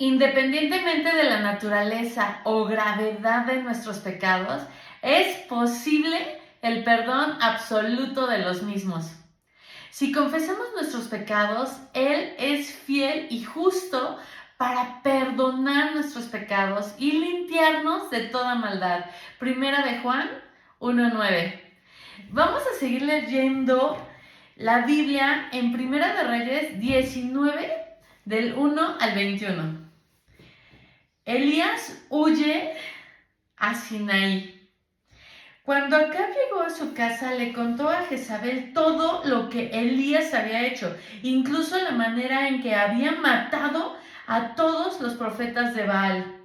Independientemente de la naturaleza o gravedad de nuestros pecados, es posible el perdón absoluto de los mismos. Si confesamos nuestros pecados, Él es fiel y justo para perdonar nuestros pecados y limpiarnos de toda maldad. Primera de Juan 1:9. Vamos a seguir leyendo la Biblia en Primera de Reyes 19, del 1 al 21. Elías huye a Sinaí. Cuando Acab llegó a su casa, le contó a Jezabel todo lo que Elías había hecho, incluso la manera en que había matado a todos los profetas de Baal.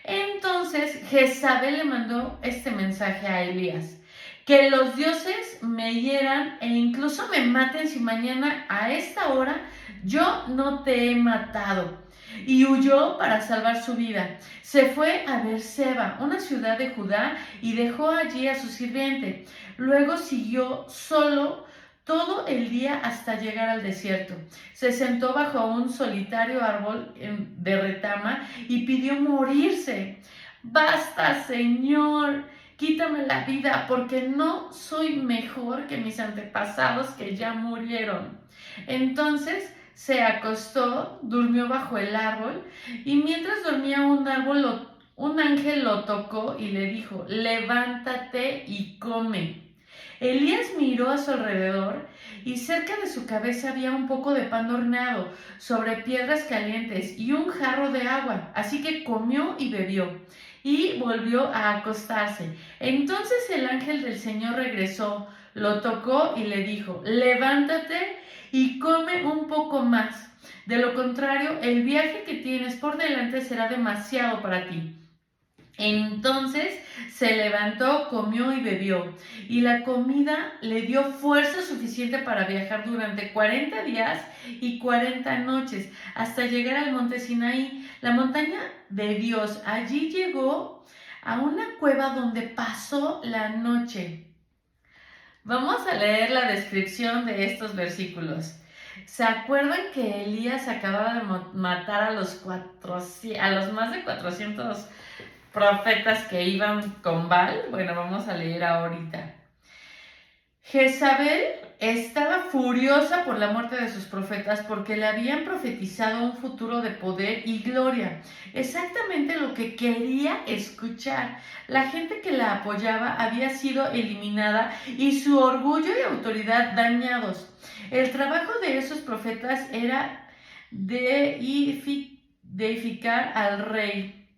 Entonces Jezabel le mandó este mensaje a Elías: que los dioses me hieran e incluso me maten si mañana a esta hora yo no te he matado. Y huyó para salvar su vida. Se fue a Beerseba, una ciudad de Judá, y dejó allí a su sirviente. Luego siguió solo todo el día hasta llegar al desierto. Se sentó bajo un solitario árbol de retama y pidió morirse. Basta, Señor, quítame la vida, porque no soy mejor que mis antepasados que ya murieron. Entonces se acostó, durmió bajo el árbol, y mientras dormía un ángel lo tocó y le dijo: levántate y come. Elías miró a su alrededor y cerca de su cabeza había un poco de pan horneado sobre piedras calientes y un jarro de agua, así que comió y bebió y volvió a acostarse. Entonces el ángel del Señor regresó, lo tocó y le dijo: levántate y come un poco más. De lo contrario, el viaje que tienes por delante será demasiado para ti. Entonces se levantó, comió y bebió, y la comida le dio fuerza suficiente para viajar durante 40 días y 40 noches hasta llegar al monte Sinaí, la montaña de Dios. Allí llegó a una cueva donde pasó la noche. Vamos a leer la descripción de estos versículos. ¿Se acuerdan que Elías acababa de matar a los más de 400 profetas que iban con Baal? Bueno, vamos a leer ahorita. Jezabel estaba furiosa por la muerte de sus profetas porque le habían profetizado un futuro de poder y gloria, exactamente lo que quería escuchar. La gente que la apoyaba había sido eliminada y su orgullo y autoridad dañados. El trabajo de esos profetas era deificar al rey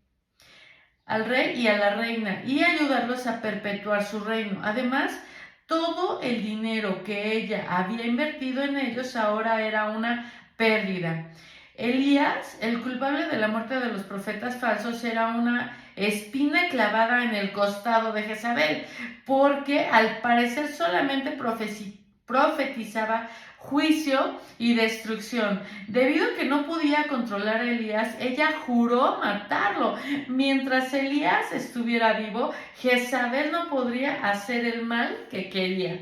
y a la reina y ayudarlos a perpetuar su reino. Además, todo el dinero que ella había invertido en ellos ahora era una pérdida. Elías, el culpable de la muerte de los profetas falsos, era una espina clavada en el costado de Jezabel, porque al parecer solamente profetizaba juicio y destrucción. Debido a que no podía controlar a Elías, ella juró matarlo. Mientras Elías estuviera vivo, Jezabel no podría hacer el mal que quería.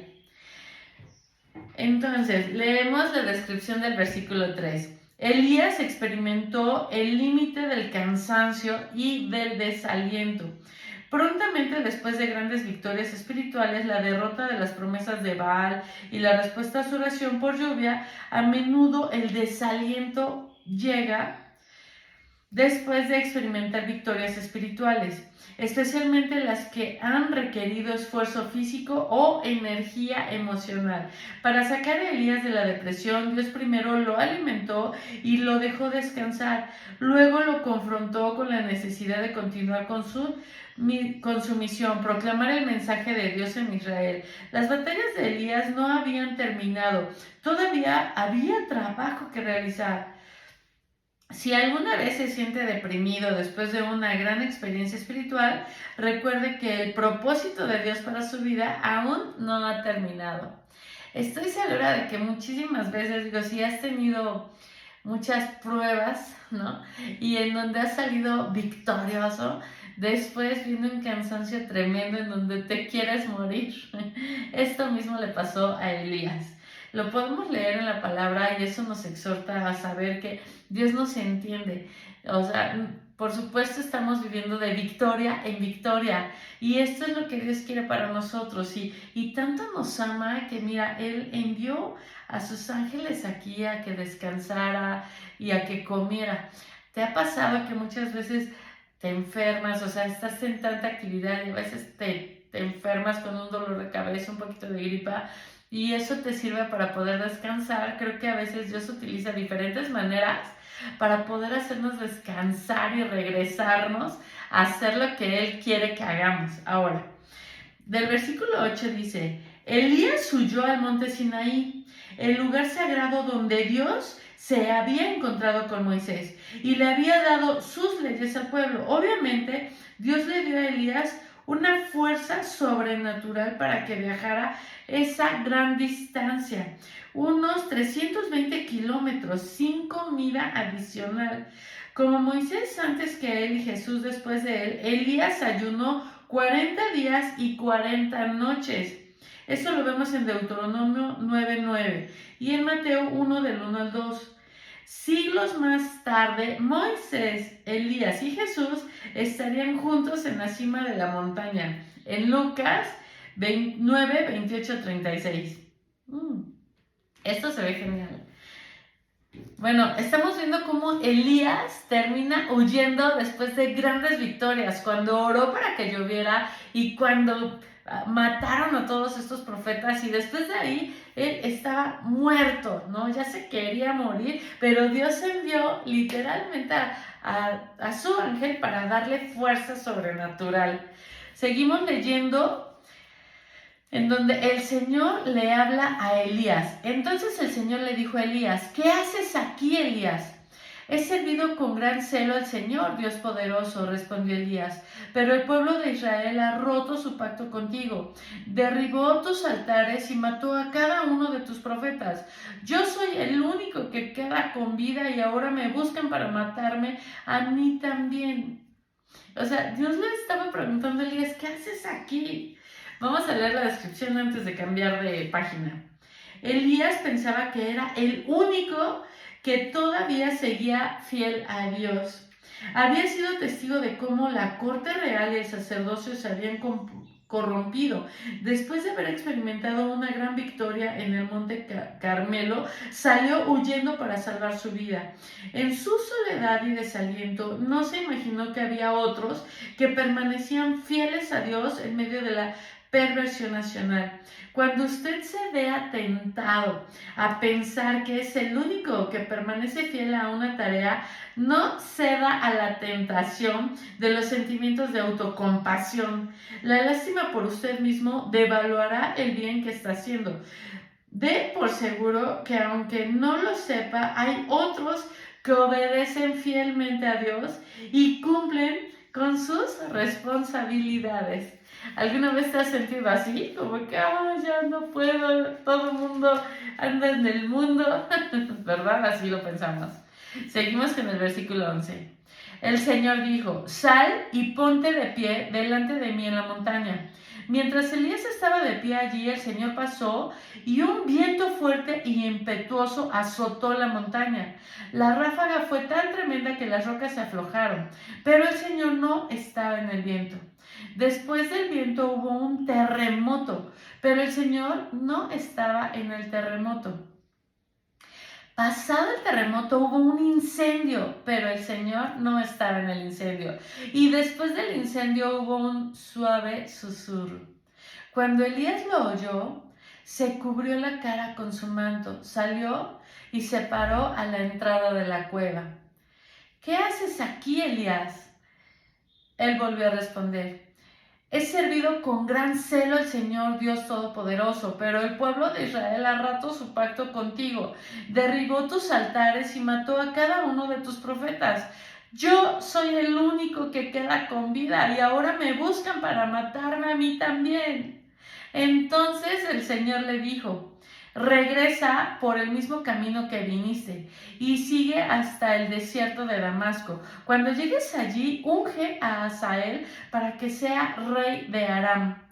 Entonces, leemos la descripción del versículo 3. Elías experimentó el límite del cansancio y del desaliento. Prontamente después de grandes victorias espirituales, la derrota de las promesas de Baal y la respuesta a su oración por lluvia, a menudo el desaliento llega después de experimentar victorias espirituales, especialmente las que han requerido esfuerzo físico o energía emocional. Para sacar a Elías de la depresión, Dios primero lo alimentó y lo dejó descansar. Luego lo confrontó con la necesidad de continuar con su misión, proclamar el mensaje de Dios en Israel. Las batallas de Elías no habían terminado, todavía había trabajo que realizar. Si alguna vez se siente deprimido después de una gran experiencia espiritual, recuerde que el propósito de Dios para su vida aún no ha terminado. Estoy segura de que muchísimas veces, digo, si has tenido muchas pruebas, ¿no? Y en donde has salido victorioso, después viene un cansancio tremendo en donde te quieres morir. Esto mismo le pasó a Elías. lo podemos leer en la palabra y eso nos exhorta a saber que Dios nos entiende. O sea, por supuesto estamos viviendo de victoria en victoria y esto es lo que Dios quiere para nosotros y tanto nos ama que mira, Él envió a sus ángeles aquí a que descansara y a que comiera. ¿Te ha pasado que muchas veces te enfermas, o sea, estás en tanta actividad y a veces te enfermas con un dolor de cabeza, un poquito de gripa, y eso te sirve para poder descansar? Creo que a veces Dios utiliza diferentes maneras para poder hacernos descansar y regresarnos a hacer lo que Él quiere que hagamos. Ahora, del versículo 8 dice, Elías huyó al monte Sinaí, el lugar sagrado donde Dios se había encontrado con Moisés y le había dado sus leyes al pueblo. Obviamente, Dios le dio a Elías una fuerza sobrenatural para que viajara esa gran distancia, unos 320 kilómetros, sin comida adicional. Como Moisés antes que él y Jesús después de él, Elías ayunó 40 días y 40 noches. Eso lo vemos en Deuteronomio 9:9 y en Mateo 1 del 1 al 2. Siglos más tarde, Moisés, Elías y Jesús estarían juntos en la cima de la montaña, en Lucas 9, 28, 36. Esto se ve genial. Bueno, estamos viendo cómo Elías termina huyendo después de grandes victorias, cuando oró para que lloviera y cuando mataron a todos estos profetas, y después de ahí él estaba muerto, ¿no? Ya se quería morir, pero Dios envió literalmente a su ángel para darle fuerza sobrenatural. Seguimos leyendo en donde el Señor le habla a Elías. Entonces el Señor le dijo a Elías, ¿qué haces aquí, Elías? He servido con gran celo al Señor, Dios poderoso, respondió Elías, pero el pueblo de Israel ha roto su pacto contigo, derribó tus altares y mató a cada uno de tus profetas. Yo soy el único que queda con vida y ahora me buscan para matarme a mí también. O sea, Dios le estaba preguntando a Elías, ¿qué haces aquí? Vamos a leer la descripción antes de cambiar de página. Elías pensaba que era el único que todavía seguía fiel a Dios. Había sido testigo de cómo la corte real y el sacerdocio se habían corrompido. Después de haber experimentado una gran victoria en el monte Carmelo, salió huyendo para salvar su vida. En su soledad y desaliento, no se imaginó que había otros que permanecían fieles a Dios en medio de la perversión nacional. Cuando usted se vea tentado a pensar que es el único que permanece fiel a una tarea, no ceda a la tentación de los sentimientos de autocompasión. La lástima por usted mismo devaluará el bien que está haciendo. Dé por seguro que aunque no lo sepa, hay otros que obedecen fielmente a Dios y cumplen con sus responsabilidades. ¿Alguna vez te has sentido así? Como que, ya no puedo, todo el mundo anda en el mundo, ¿verdad? Así lo pensamos. Seguimos con el versículo 11. El Señor dijo, sal y ponte de pie delante de mí en la montaña. Mientras Elías estaba de pie allí, el Señor pasó y un viento fuerte y impetuoso azotó la montaña. La ráfaga fue tan tremenda que las rocas se aflojaron, pero el Señor no estaba en el viento. Después del viento hubo un terremoto, pero el Señor no estaba en el terremoto. Pasado el terremoto hubo un incendio, pero el Señor no estaba en el incendio. Y después del incendio hubo un suave susurro. Cuando Elías lo oyó, se cubrió la cara con su manto, salió y se paró a la entrada de la cueva. ¿Qué haces aquí, Elías? Él volvió a responder. He servido con gran celo al Señor Dios Todopoderoso, pero el pueblo de Israel ha roto su pacto contigo, derribó tus altares y mató a cada uno de tus profetas. Yo soy el único que queda con vida y ahora me buscan para matarme a mí también. Entonces el Señor le dijo, regresa por el mismo camino que viniste y sigue hasta el desierto de Damasco. Cuando llegues allí, unge a Hazael para que sea rey de Aram.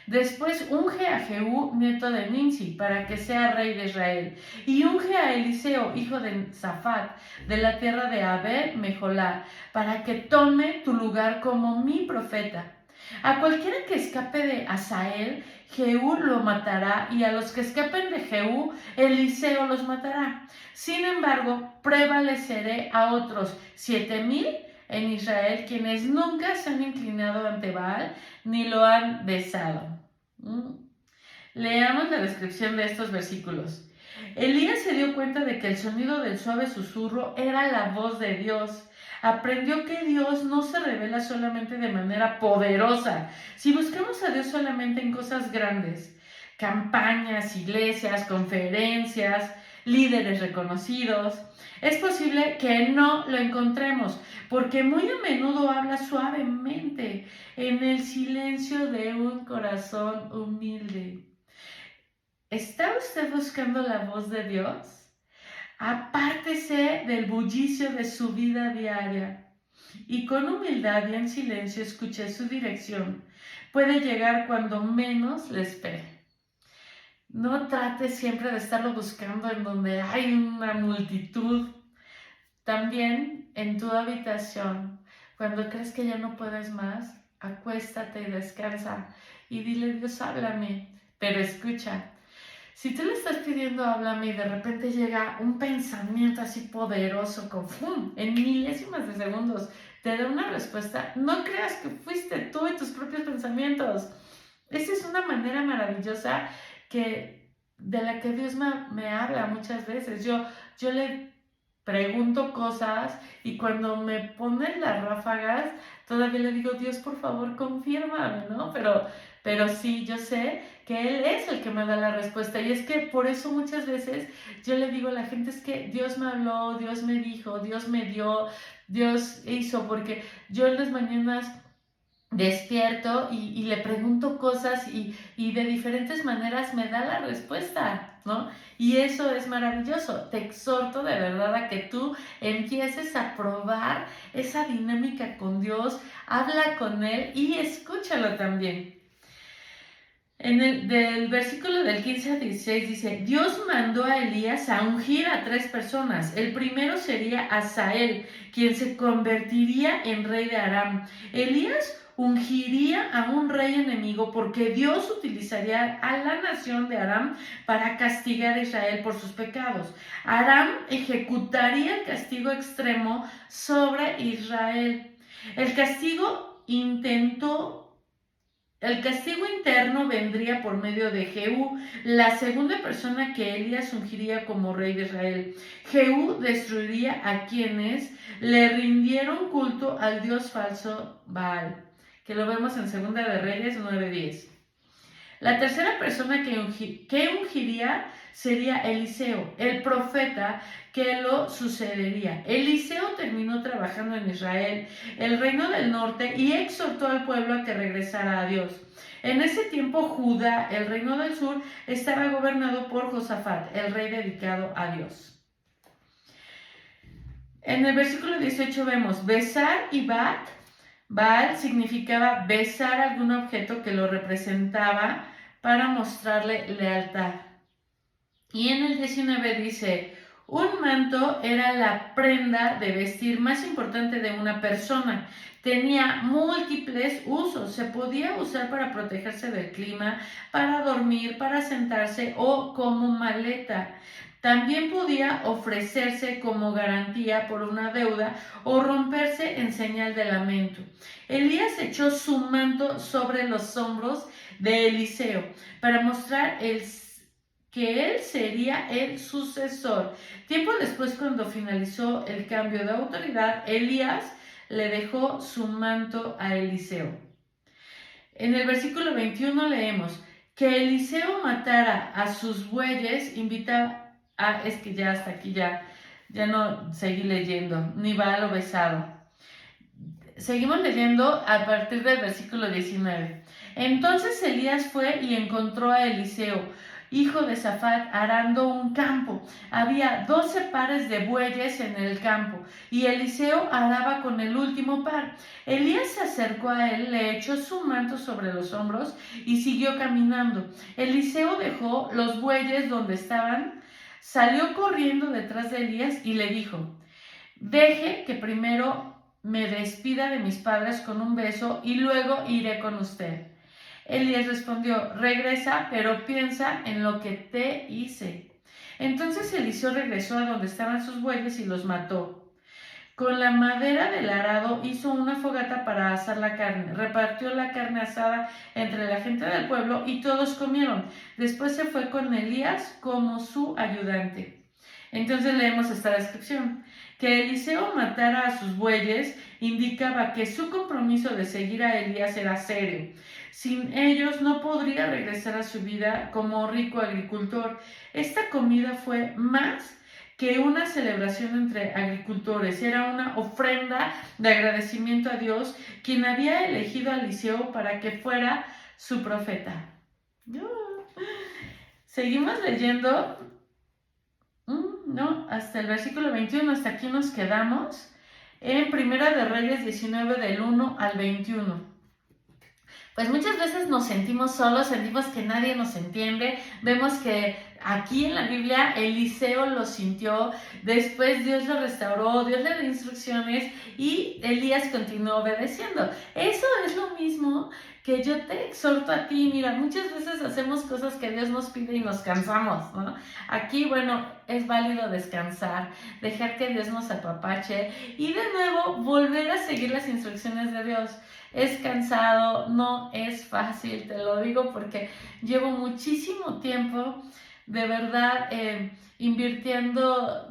Después unge a Jehú, nieto de Nimsi, para que sea rey de Israel. Y unge a Eliseo, hijo de Safat, de la tierra de Abel Mejolá, para que tome tu lugar como mi profeta. A cualquiera que escape de Hazael, Jehú lo matará, y a los que escapen de Jehú, Eliseo los matará. Sin embargo, prevaleceré a otros 7,000 en Israel, quienes nunca se han inclinado ante Baal ni lo han besado. Leamos la descripción de estos versículos. Elías se dio cuenta de que el sonido del suave susurro era la voz de Dios. Aprendió que Dios no se revela solamente de manera poderosa. Si buscamos a Dios solamente en cosas grandes, campañas, iglesias, conferencias, líderes reconocidos, es posible que no lo encontremos, porque muy a menudo habla suavemente en el silencio de un corazón humilde. ¿Está usted buscando la voz de Dios? Apártese del bullicio de su vida diaria y con humildad y en silencio escuche su dirección. Puede llegar cuando menos le espere. No trate siempre de estarlo buscando en donde hay una multitud. También en tu habitación, cuando crees que ya no puedes más, acuéstate y descansa y dile: Dios, háblame, pero escucha. Si tú le estás pidiendo háblame y de repente llega un pensamiento así poderoso, con ¡fum!, en milésimas de segundos, te da una respuesta, no creas que fuiste tú y tus propios pensamientos. Esa es una manera maravillosa de la que Dios me habla muchas veces. Yo le pregunto cosas y cuando me ponen las ráfagas, todavía le digo: Dios, por favor, confírmame, ¿no? Pero sí, yo sé que Él es el que me da la respuesta. Y es que por eso muchas veces yo le digo a la gente: es que Dios me habló, Dios me dijo, Dios me dio, Dios hizo, porque yo en las mañanas despierto y le pregunto cosas y de diferentes maneras me da la respuesta, ¿no? Y eso es maravilloso. Te exhorto de verdad a que tú empieces a probar esa dinámica con Dios, habla con Él y escúchalo también. Del versículo del 15 al 16 dice: Dios mandó a Elías a ungir a 3 personas. El primero sería Hazael, quien se convertiría en rey de Aram. Elías ungiría a un rey enemigo porque Dios utilizaría a la nación de Aram para castigar a Israel por sus pecados. Aram ejecutaría el castigo extremo sobre Israel. El castigo interno vendría por medio de Jehú, la segunda persona que Elías ungiría como rey de Israel. Jehú destruiría a quienes le rindieron culto al dios falso Baal, que lo vemos en Segunda de Reyes 9:10. La tercera persona que ungiría sería Eliseo, el profeta que lo sucedería. Eliseo terminó trabajando en Israel, el reino del norte, y exhortó al pueblo a que regresara a Dios. En ese tiempo, Judá, el reino del sur, estaba gobernado por Josafat, el rey dedicado a Dios. En el versículo 18 vemos besar y bat. Baal significaba besar algún objeto que lo representaba para mostrarle lealtad. Y en el 19 dice: un manto era la prenda de vestir más importante de una persona. Tenía múltiples usos. Se podía usar para protegerse del clima, para dormir, para sentarse o como maleta. También podía ofrecerse como garantía por una deuda o romperse en señal de lamento. Elías echó su manto sobre los hombros de Eliseo para mostrar que él sería el sucesor. Tiempo después, cuando finalizó el cambio de autoridad, Elías le dejó su manto a Eliseo. En el versículo 21 leemos: que Eliseo matara a sus bueyes, invitaba es que ya hasta aquí ya no seguí leyendo, ni Baal o besado. Seguimos leyendo a partir del versículo 19. Entonces Elías fue y encontró a Eliseo hijo de Safat, arando un campo. Había 12 pares de bueyes en el campo, y Eliseo araba con el último par. Elías se acercó a él, le echó su manto sobre los hombros y siguió caminando. Eliseo dejó los bueyes donde estaban, salió corriendo detrás de Elías y le dijo: deje que primero me despida de mis padres con un beso y luego iré con usted. Elías respondió: regresa, pero piensa en lo que te hice. Entonces Eliseo regresó a donde estaban sus bueyes y los mató. Con la madera del arado hizo una fogata para asar la carne. Repartió la carne asada entre la gente del pueblo y todos comieron. Después se fue con Elías como su ayudante. Entonces leemos esta descripción. Que Eliseo matara a sus bueyes indicaba que su compromiso de seguir a Elías era serio. Sin ellos no podría regresar a su vida como rico agricultor. Esta comida fue más que una celebración entre agricultores, era una ofrenda de agradecimiento a Dios, quien había elegido a Eliseo para que fuera su profeta. Seguimos leyendo, no, hasta el versículo 21, hasta aquí nos quedamos, en Primera de Reyes 19, del 1 al 21. Pues muchas veces nos sentimos solos, sentimos que nadie nos entiende. Vemos que aquí en la Biblia Eliseo lo sintió, después Dios lo restauró, Dios le dio instrucciones y Elías continuó obedeciendo. Eso es lo mismo que yo te exhorto a ti. Mira, muchas veces hacemos cosas que Dios nos pide y nos cansamos, ¿no? Aquí, bueno, es válido descansar, dejar que Dios nos apapache y de nuevo volver a seguir las instrucciones de Dios. Es cansado, no es fácil, te lo digo porque llevo muchísimo tiempo de verdad invirtiendo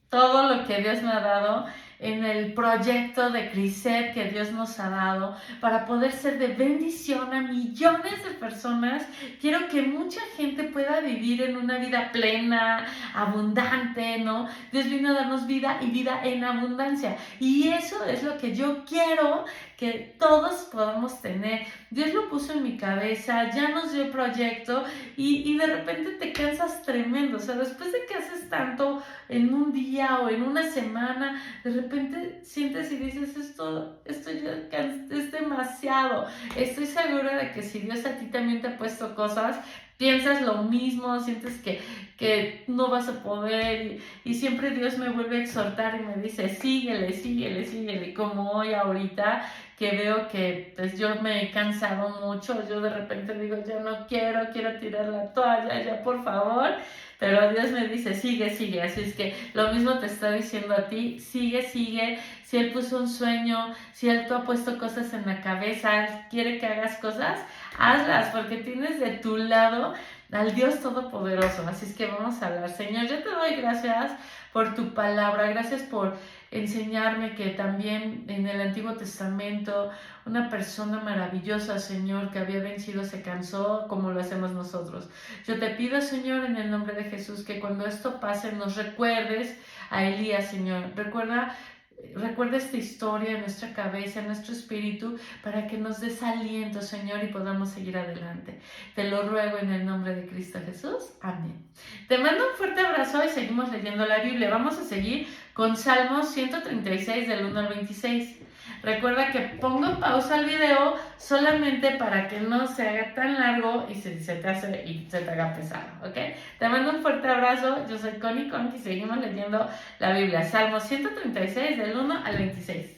todo lo que Dios me ha dado en el proyecto de CRISET que Dios nos ha dado para poder ser de bendición a millones de personas. Quiero que mucha gente pueda vivir en una vida plena, abundante, ¿no? Dios vino a darnos vida y vida en abundancia, y eso es lo que yo quiero que todos podamos tener. Dios lo puso en mi cabeza, ya nos dio el proyecto y de repente te cansas tremendo. O sea, después de que haces tanto en un día o en una semana, de repente sientes y dices, esto ya es demasiado. Estoy segura de que si Dios a ti también te ha puesto cosas, piensas lo mismo, sientes que no vas a poder y siempre Dios me vuelve a exhortar y me dice, síguele, síguele, síguele, como hoy ahorita que veo que pues yo me he cansado mucho, yo de repente digo, ya no quiero tirar la toalla, ya por favor, pero Dios me dice, sigue, sigue, así es que lo mismo te está diciendo a ti, sigue, sigue. Si Él puso un sueño, si Él te ha puesto cosas en la cabeza, Él quiere que hagas cosas, hazlas, porque tienes de tu lado al Dios Todopoderoso. Así es que vamos a hablar. Señor, yo te doy gracias por tu palabra, gracias por enseñarme que también en el Antiguo Testamento una persona maravillosa, Señor, que había vencido se cansó como lo hacemos nosotros. Yo te pido, Señor, en el nombre de Jesús, que cuando esto pase nos recuerdes a Elías, Señor. Recuerda esta historia en nuestra cabeza, en nuestro espíritu, para que nos des aliento, Señor, y podamos seguir adelante. Te lo ruego en el nombre de Cristo Jesús. Amén. Te mando un fuerte abrazo y seguimos leyendo la Biblia. Vamos a seguir con Salmos 136 del 1 al 26. Recuerda que pongo pausa al video solamente para que no se haga tan largo y se te haga pesado, ¿ok? Te mando un fuerte abrazo. Yo soy Connie Conk y seguimos leyendo la Biblia. Salmos 136 del 1 al 26.